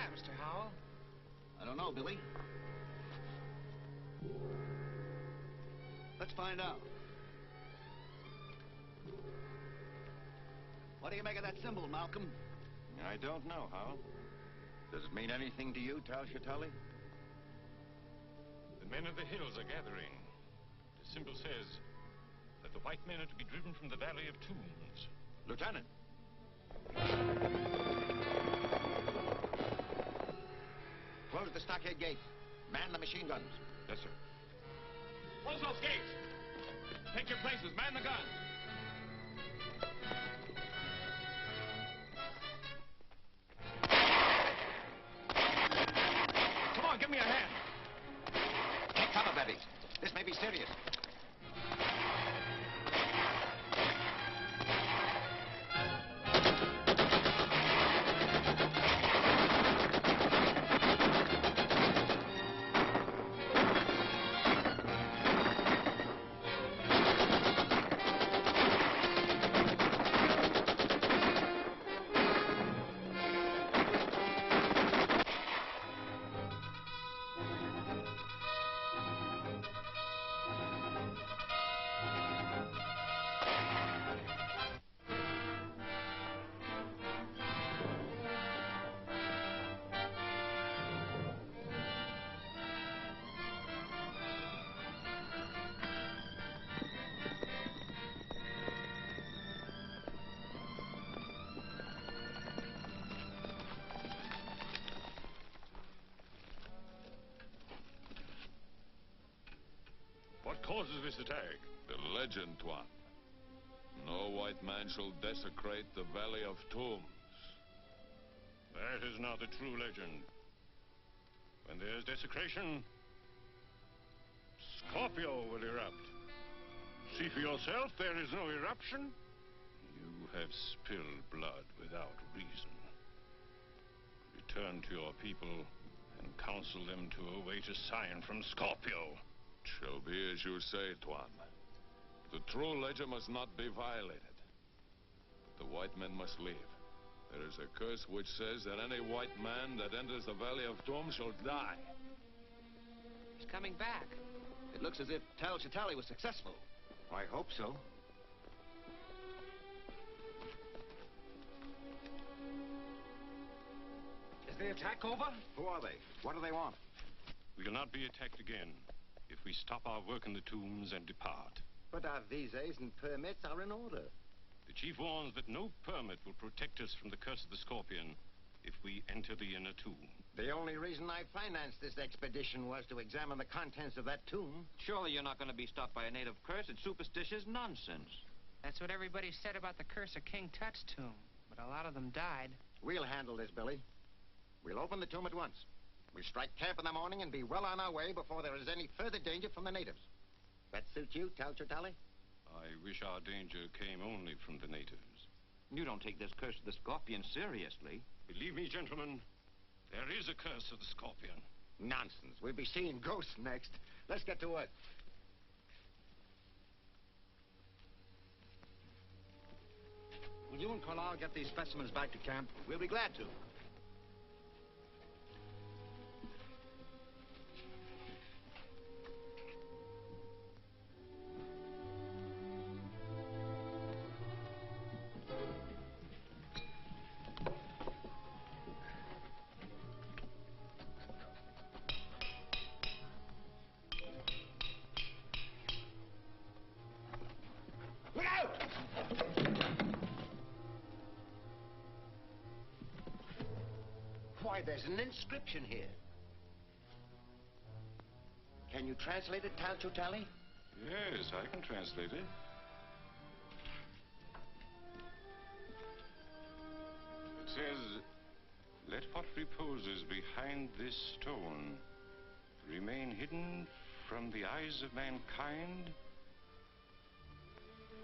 that, Mr. Howell? I don't know, Billy. Let's find out. What do you make of that symbol, Malcolm? I don't know, Howell. Does it mean anything to you, Tal Shatali? The men of the hills are gathering. The symbol says that the white men are to be driven from the Valley of Tombs. Lieutenant. Close the stockade gate. Man the machine guns. Yes, sir. Close those gates. Take your places. Man the guns. Come on, give me a hand. Take cover, Betty. This may be serious. What causes this attack? The legend, Tuan. No white man shall desecrate the Valley of Tombs. That is not the true legend. When there's desecration, Scorpio will erupt. See for yourself, there is no eruption. You have spilled blood without reason. Return to your people and counsel them to await a sign from Scorpio. Shall be as you say, Tuan. The true legend must not be violated. The white men must leave. There is a curse which says that any white man that enters the Valley of Tombs shall die. He's coming back. It looks as if Tal Shatali was successful. I hope so. Is the attack over? Who are they? What do they want? We will not be attacked again if we stop our work in the tombs and depart. But our visas and permits are in order. The chief warns that no permit will protect us from the curse of the Scorpion if we enter the inner tomb. The only reason I financed this expedition was to examine the contents of that tomb. Surely you're not going to be stopped by a native curse. It's superstitious nonsense. That's what everybody said about the curse of King Tut's tomb. But a lot of them died. We'll handle this, Billy. We'll open the tomb at once. We'll strike camp in the morning and be well on our way before there is any further danger from the natives. That suit you, Tal Shatali? I wish our danger came only from the natives. You don't take this curse of the Scorpion seriously. Believe me, gentlemen, there is a curse of the Scorpion. Nonsense. We'll be seeing ghosts next. Let's get to work. Will you and Carlisle get these specimens back to camp? We'll be glad to. Look out! Why, there's an inscription here. Can you translate it, Tal Shatali? Yes, I can translate it. It says, "Let what reposes behind this stone remain hidden from the eyes of mankind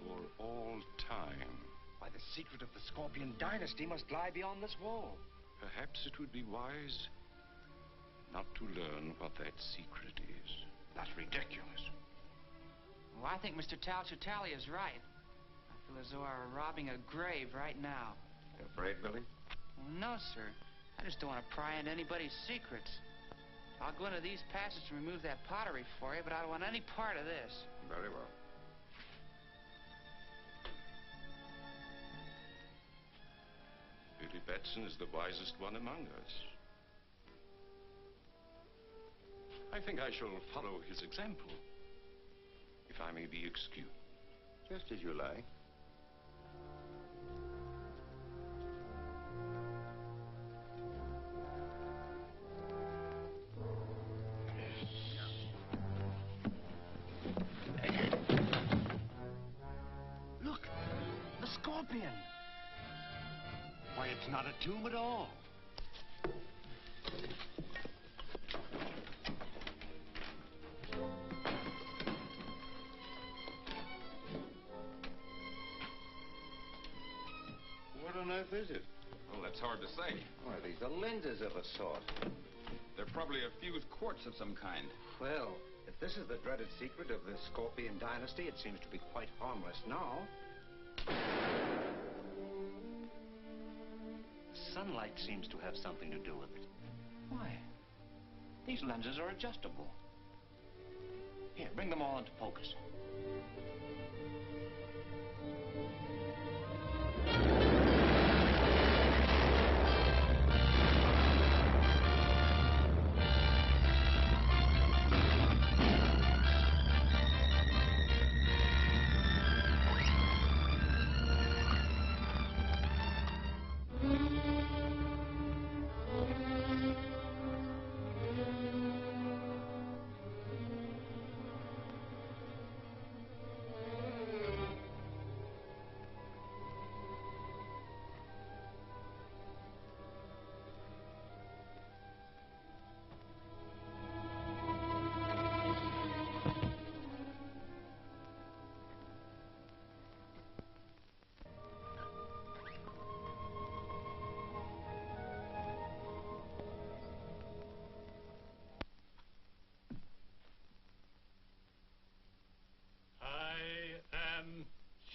for all time." Why, the secret of the Scorpion dynasty must lie beyond this wall. Perhaps it would be wise not to learn what that secret is. That's ridiculous. Well, I think Mr. Tal Shatali is right. I feel as though I were robbing a grave right now. You afraid, Billy? Well, no, sir. I just don't want to pry into anybody's secrets. I'll go into these passages and remove that pottery for you, but I don't want any part of this. Very well. Billy Batson is the wisest one among us. I think I shall follow his example, if I may be excused. Just as you like. Look, the scorpion. Why, it's not a tomb at all. What on earth is it? Well, that's hard to say. Why, these are lenses of a sort. They're probably a fused quartz of some kind. Well, if this is the dreaded secret of the Scorpion dynasty, it seems to be quite harmless now. Sunlight seems to have something to do with it. Why? These lenses are adjustable. Here, bring them all into focus.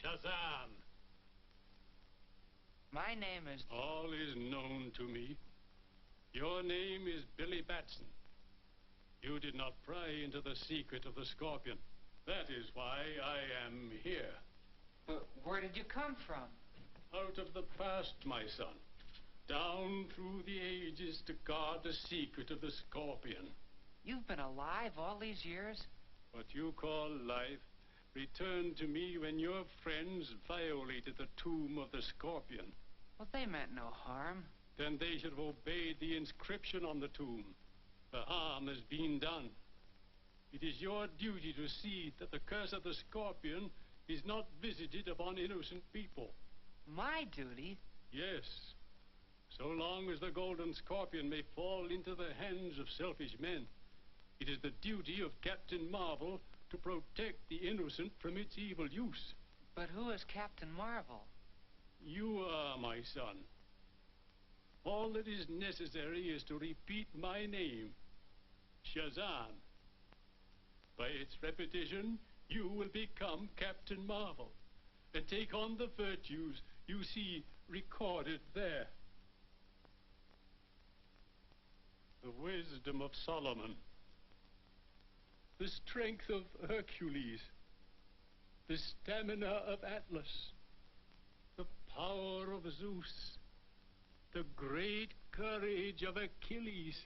Shazam. My name is... All is known to me. Your name is Billy Batson. You did not pry into the secret of the Scorpion. That is why I am here. But where did you come from? Out of the past, my son. Down through the ages to guard the secret of the Scorpion. You've been alive all these years? What you call life returned to me when your friends violated the tomb of the Scorpion. Well, they meant no harm. Then they should have obeyed the inscription on the tomb. The harm has been done. It is your duty to see that the curse of the Scorpion is not visited upon innocent people. My duty? Yes. So long as the golden Scorpion may fall into the hands of selfish men, it is the duty of Captain Marvel to protect the innocent from its evil use. But who is Captain Marvel? You are, my son. All that is necessary is to repeat my name, Shazam. By its repetition, you will become Captain Marvel and take on the virtues you see recorded there. The wisdom of Solomon, the strength of Hercules, the stamina of Atlas, the power of Zeus, the great courage of Achilles,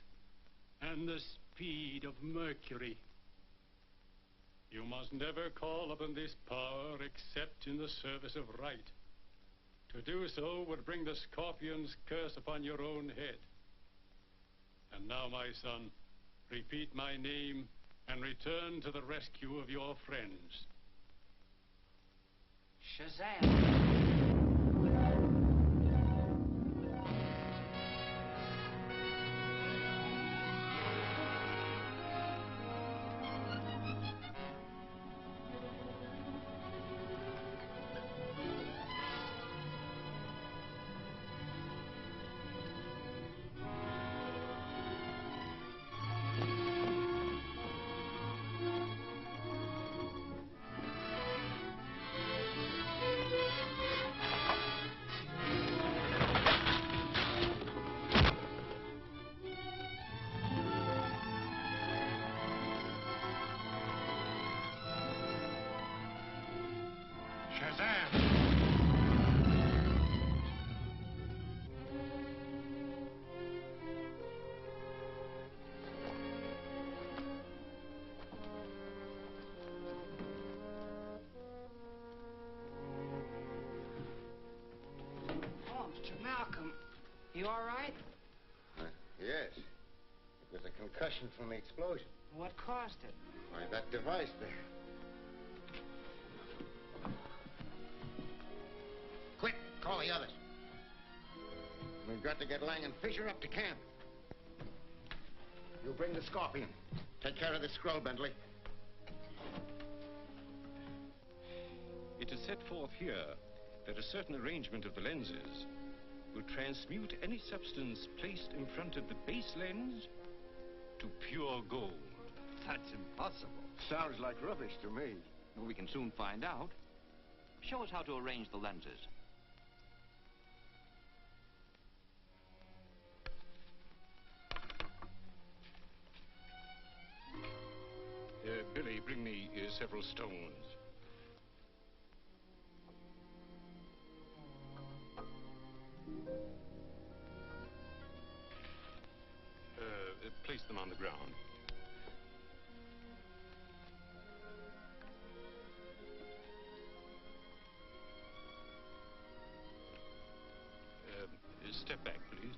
and the speed of Mercury. You must never call upon this power except in the service of right. To do so would bring the Scorpion's curse upon your own head. And now, my son, repeat my name and return to the rescue of your friends. Shazam! You all right? Yes. It was a concussion from the explosion. What caused it? Why, that device there. Quick, call the others. We've got to get Lang and Fisher up to camp. You bring the Scorpion. Take care of the scroll, Bentley. It is set forth here that a certain arrangement of the lenses will transmute any substance placed in front of the base lens to pure gold. That's impossible. Sounds like rubbish to me. Well, we can soon find out. Show us how to arrange the lenses. Billy, bring me several stones. Place them on the ground. Step back, please.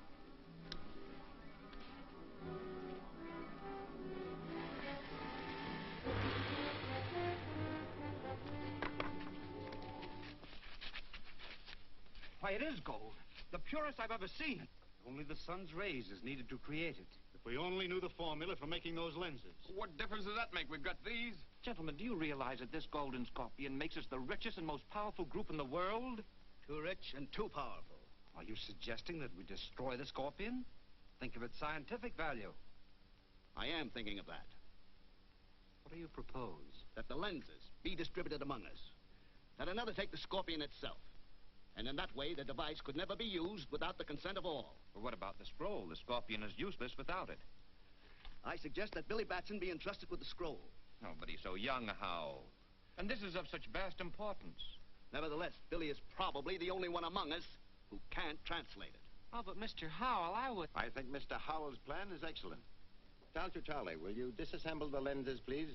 Why, it is gold. The purest I've ever seen. Only the sun's rays is needed to create it. If we only knew the formula for making those lenses. What difference does that make? We've got these. Gentlemen, do you realize that this golden scorpion makes us the richest and most powerful group in the world? Too rich and too powerful. Are you suggesting that we destroy the scorpion? Think of its scientific value. I am thinking of that. What do you propose? That the lenses be distributed among us. That another take the scorpion itself. And in that way, the device could never be used without the consent of all. Well, what about the scroll? The scorpion is useless without it. I suggest that Billy Batson be entrusted with the scroll. Oh, but he's so young, how? And this is of such vast importance. Nevertheless, Billy is probably the only one among us who can't translate it. Oh, but Mr. Howell, I think Mr. Howell's plan is excellent. Dr. Charlie, will you disassemble the lenses, please?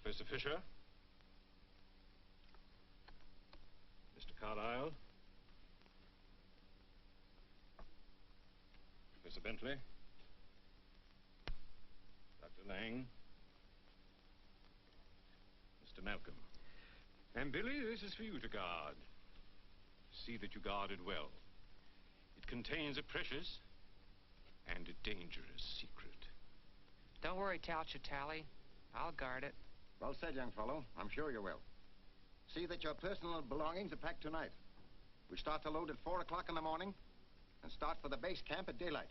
Professor Fisher? Mr. Carlyle? Professor Bentley? Dr. Lang? Mr. Malcolm? And Billy, this is for you to guard. See that you guard it well. It contains a precious and a dangerous secret. Don't worry, Tally. I'll guard it. Well said, young fellow. I'm sure you will. See that your personal belongings are packed tonight. We start to load at 4 o'clock in the morning and start for the base camp at daylight.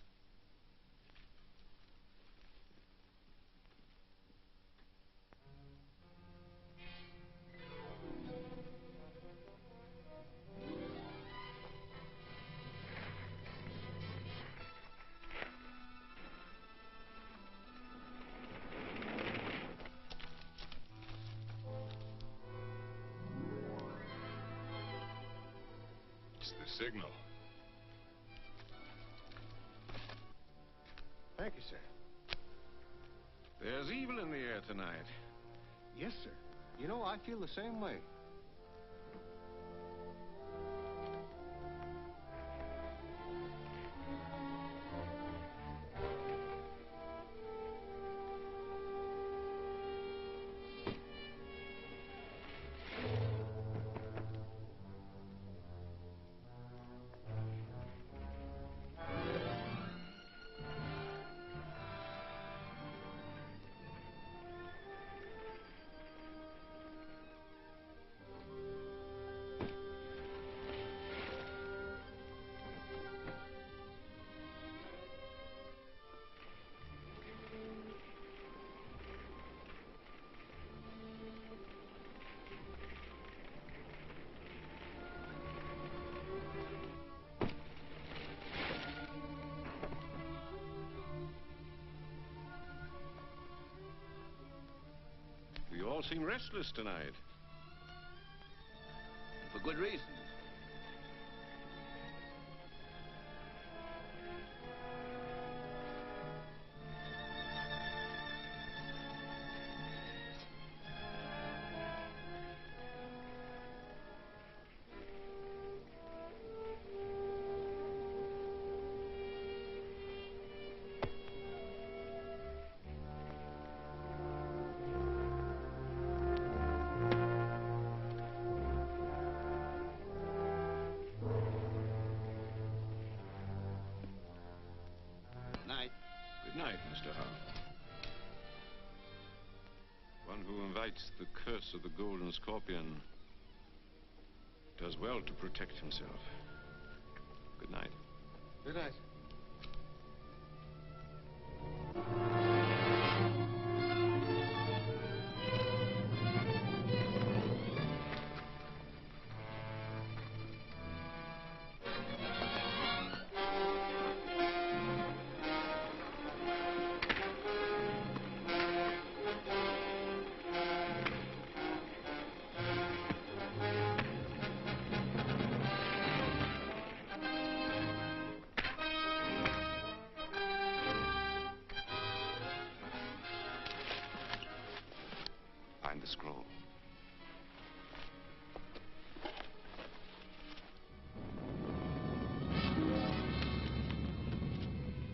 The signal. Thank you, sir. There's evil in the air tonight. Yes, sir. You know, I feel the same way. You all seem restless tonight. For good reason. night, Mr. Howe. One who invites the curse of the golden scorpion does well to protect himself. Good night. Good night. The scroll.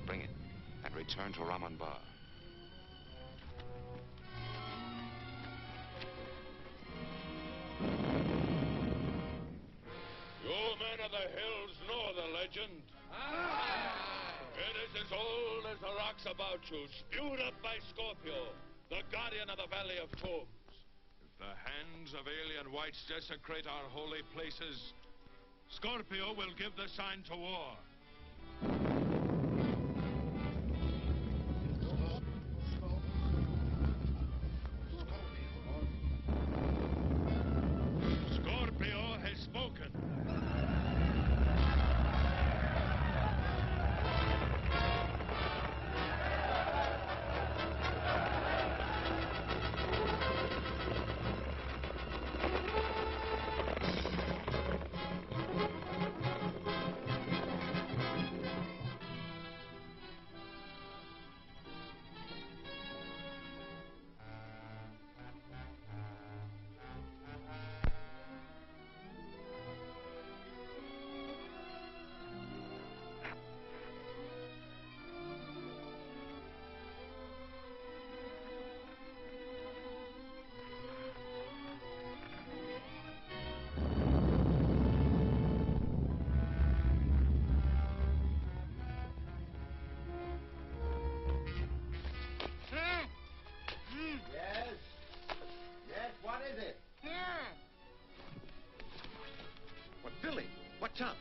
Bring it and return to Raman Bar. You men of the hills know the legend. It is as old as the rocks about you, spewed up by Scorpio, the guardian of the Valley of Tombs. If the hands of alien whites desecrate our holy places, Scorpio will give the sign to war. Scorpio has spoken. What's up?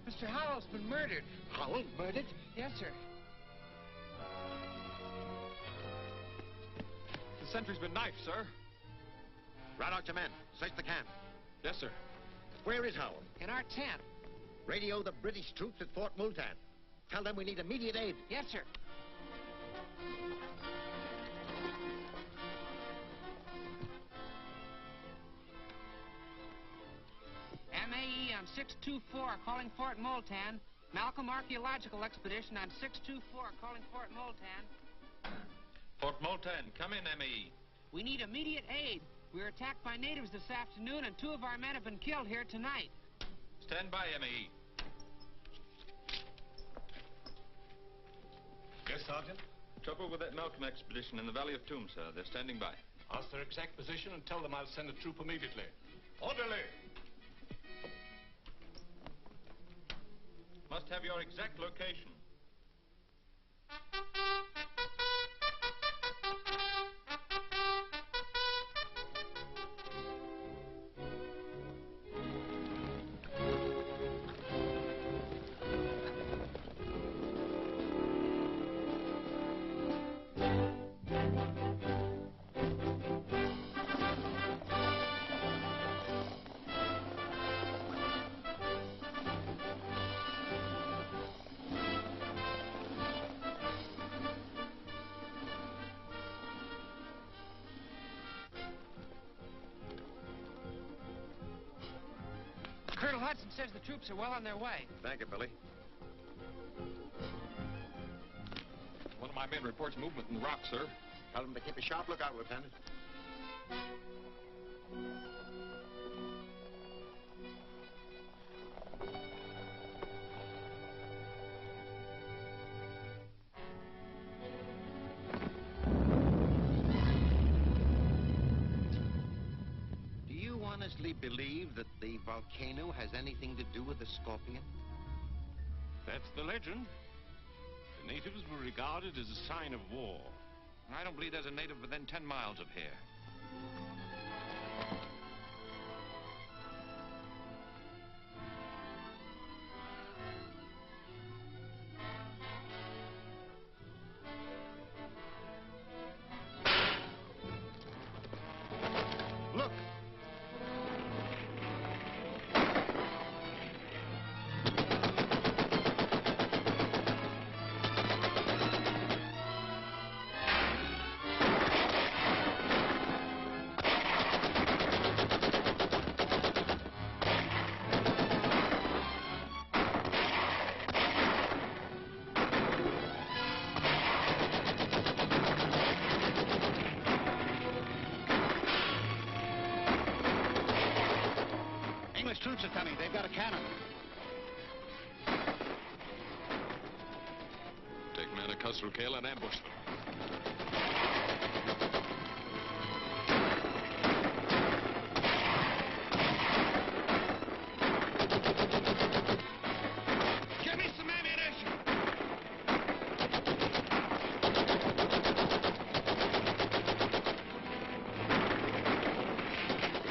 Mr. Howell's been murdered. Howell murdered? Yes, sir. The sentry's been knifed, sir. Rout out your men. Search the camp. Yes, sir. Where is Howell? In our tent. Radio the British troops at Fort Multan. Tell them we need immediate aid. Yes, sir. MAE on 624 calling Fort Multan. Malcolm Archaeological Expedition on 624 calling Fort Multan. Fort Multan, come in, MAE. We need immediate aid. We were attacked by natives this afternoon, and 2 of our men have been killed here tonight. Stand by, MAE. Yes, Sergeant? Trouble with that Malcolm expedition in the Valley of Tombs, sir. They're standing by. Ask their exact position and tell them I'll send a troop immediately. Orderly! Must have your exact location. Colonel Hudson says the troops are well on their way. Thank you, Billy. One of my men reports movement in the rocks, sir. Tell them to keep a sharp lookout, Lieutenant. Do you honestly believe that the volcano has anything to do with the scorpion? That's the legend. Natives were regarded as a sign of war. I don't believe there's a native within 10 miles of here. Look! English troops are coming. They've got a cannon. Take men to Khusru and ambush them. Give me some ammunition!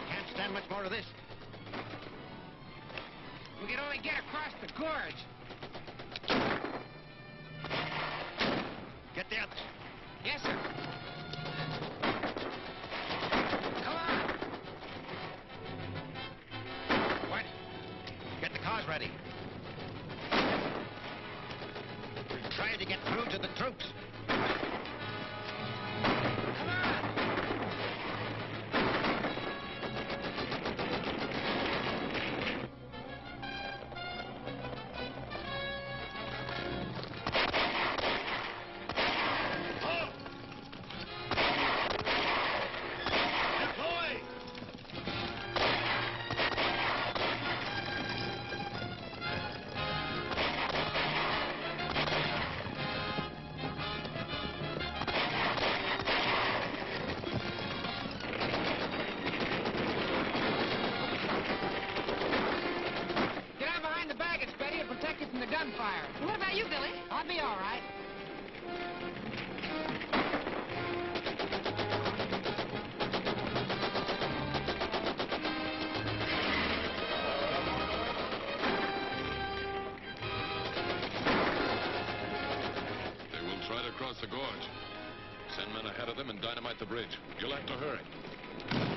Can't stand much more of this. We can only get across the gorge. Get the others. Yes, sir. Come on. What? Get the cars ready. We're trying to get through to the troops. Come on. Get out behind the baggage, Betty, and protect you from the gunfire. What about you, Billy? I'll be all right. They will try to cross the gorge. Send men ahead of them and dynamite the bridge. You'll have to hurry.